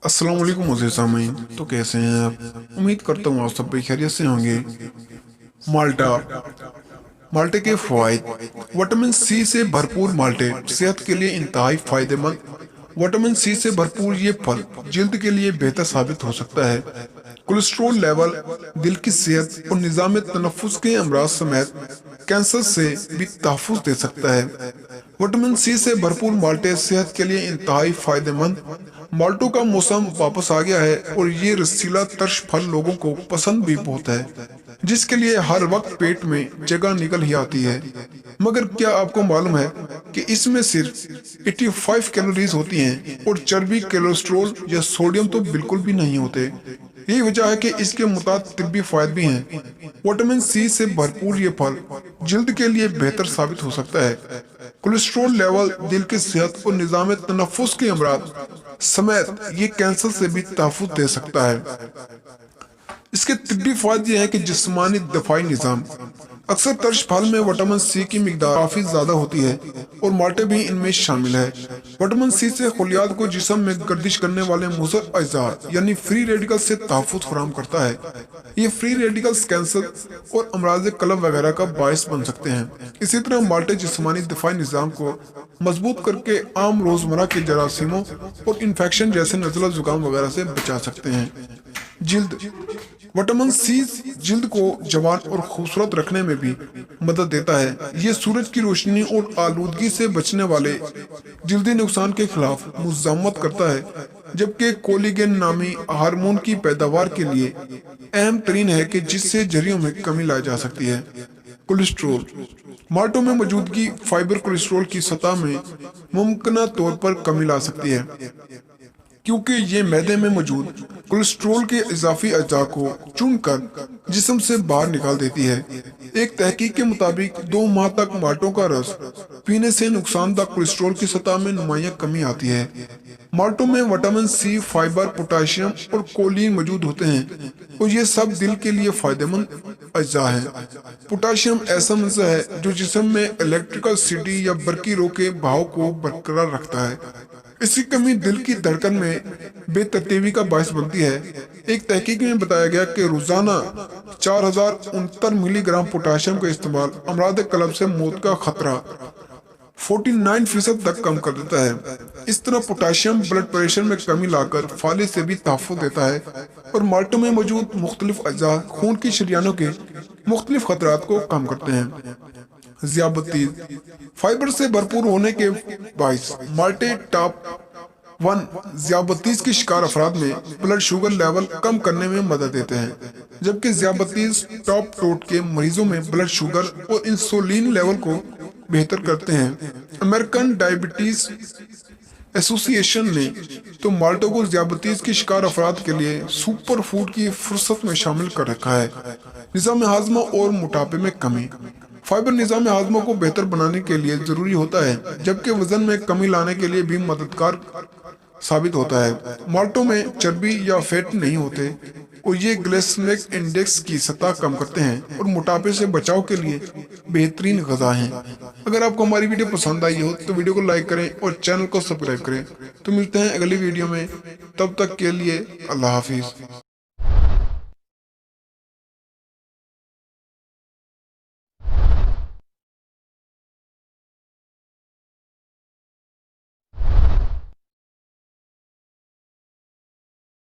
السلام علیکم عزیز سامعین، تو کیسے ہیں آپ؟ امید کرتا ہوں آپ سب بھی خیریت سے ہوں گے۔ مالٹا مالٹے کے فوائد۔ وٹامن سی سے بھرپور مالٹے صحت کے لیے انتہائی فائدہ مند۔ وٹامن سی سے بھرپور یہ پھل جلد کے لیے بہتر ثابت ہو سکتا ہے۔ کولیسٹرول لیول، دل کی صحت اور نظام تنفس کے امراض سمیت کینسر سے بھی تحفظ دے سکتا ہے۔ وٹامن سی سے بھرپور مالٹے صحت کے لیے انتہائی فائدہ مند۔ مالٹوں کا موسم واپس آ گیا ہے اور یہ رسیلا ترش پھل لوگوں کو پسند بھی بہت ہے، جس کے لیے ہر وقت پیٹ میں جگہ نکل ہی آتی ہے۔ مگر کیا آپ کو معلوم ہے کہ اس میں صرف 85 کیلوریز ہوتی ہیں اور چربی، کولیسٹرول یا سوڈیم تو بالکل بھی نہیں ہوتے۔ یہی وجہ ہے کہ اس کے متعدد طبی فوائد بھی ہیں۔ وٹامن سی سے بھرپور یہ پھل جلد کے لیے بہتر ثابت ہو سکتا ہے۔ کولیسٹرول لیول، دل کی صحت اور نظام تنفس کے امراض سمیت یہ کینسر سے بھی تحفظ دے سکتا ہے۔ اس کے طبی فوائد یہ ہیں کہ جسمانی دفاعی نظام۔ اکثر ترش پھل میں وٹامن سی کی مقدار کافی زیادہ ہوتی ہے اور مالٹے بھی ان میں شامل ہے۔ وٹامن سی سے خلیات کو جسم میں گردش کرنے والے مضر اجزاء یعنی فری ریڈیکل سے تحفظ فراہم کرتا ہے۔ یہ فری ریڈیکلز کینسر اور امراض قلب وغیرہ کا باعث بن سکتے ہیں۔ اسی طرح مالٹے جسمانی دفاعی نظام کو مضبوط کر کے عام روزمرہ کے جراثیموں اور انفیکشن جیسے نزلہ زکام وغیرہ سے بچا سکتے ہیں۔ جلد۔ وٹامن سی جلد کو جوان اور خوبصورت رکھنے میں بھی مدد دیتا ہے۔ یہ سورج کی روشنی اور آلودگی سے بچنے والے جلدی نقصان کے خلاف مزاحمت کرتا ہے، جبکہ کولیگن نامی ہارمون کی پیداوار کے لیے اہم ترین ہے کہ جس سے جھریوں میں کمی لائی جا سکتی ہے۔ کولیسٹرول۔ مالٹوں میں موجودگی فائبر کولیسٹرول کی سطح میں ممکنہ طور پر کمی لا سکتی ہے، کیونکہ یہ معدے میں موجود کولیسٹرول کے اضافی اجزاء کو چن کر جسم سے باہر نکال دیتی ہے۔ ایک تحقیق کے مطابق 2 ماہ تک مالٹوں کا رس پینے سے نقصان دہ کولیسٹرول کی سطح میں نمایاں کمی آتی ہے۔ مالٹوں میں وٹامن سی، فائبر، پوٹاشیم اور کولین موجود ہوتے ہیں اور یہ سب دل کے لیے فائدہ مند اجزاء ہیں۔ پوٹاشیم ایسا عنصر ہے جو جسم میں الیکٹریکل سٹی یا برقی رو کے بہاؤ کو برقرار رکھتا ہے۔ اس کی کمی دل کی دھڑکن میں بے ترتیبی کا باعث بنتی ہے۔ ایک تحقیق میں بتایا گیا کہ روزانہ 4069 ملی گرام پوٹاشیم کا استعمال امراض قلب سے موت کا خطرہ 49% تک کم کر دیتا ہے۔ اس طرح پوٹاشیم بلڈ پریشر میں کمی لا کر فالج سے بھی تحفظ دیتا ہے اور مالٹوں میں موجود مختلف اجزاء خون کی شریانوں کے مختلف خطرات کو کم کرتے ہیں۔ ذیابطیس۔ فائبر سے بھرپور ہونے کے باعث مالٹے ٹائپ 1 ذیابطیس کے شکار افراد میں بلڈ شوگر لیول کم کرنے میں مدد دیتے ہیں، جبکہ ذیابطیس ٹائپ 2 کے مریضوں میں بلڈ شوگر اور انسولین لیول کو بہتر کرتے ہیں۔ امریکن ڈائبٹیز ایسوسی ایشن نے تو مالٹوں کو ذیابطیس کے شکار افراد کے لیے سپر فوڈ کی فہرست میں شامل کر رکھا ہے۔ نظام ہاضمہ اور موٹاپے میں کمی۔ فائبر نظام ہاضمہ کو بہتر بنانے کے لیے ضروری ہوتا ہے، جبکہ وزن میں کمی لانے کے لیے بھی مددگار ثابت ہوتا ہے۔ مالٹوں میں چربی یا فیٹ نہیں ہوتے اور یہ گلائسیمک انڈیکس کی سطح کم کرتے ہیں اور موٹاپے سے بچاؤ کے لیے بہترین غذا ہیں۔ اگر آپ کو ہماری ویڈیو پسند آئی ہو تو ویڈیو کو لائک کریں اور چینل کو سبسکرائب کریں۔ تو ملتے ہیں اگلی ویڈیو میں، تب تک کے لیے اللہ حافظ۔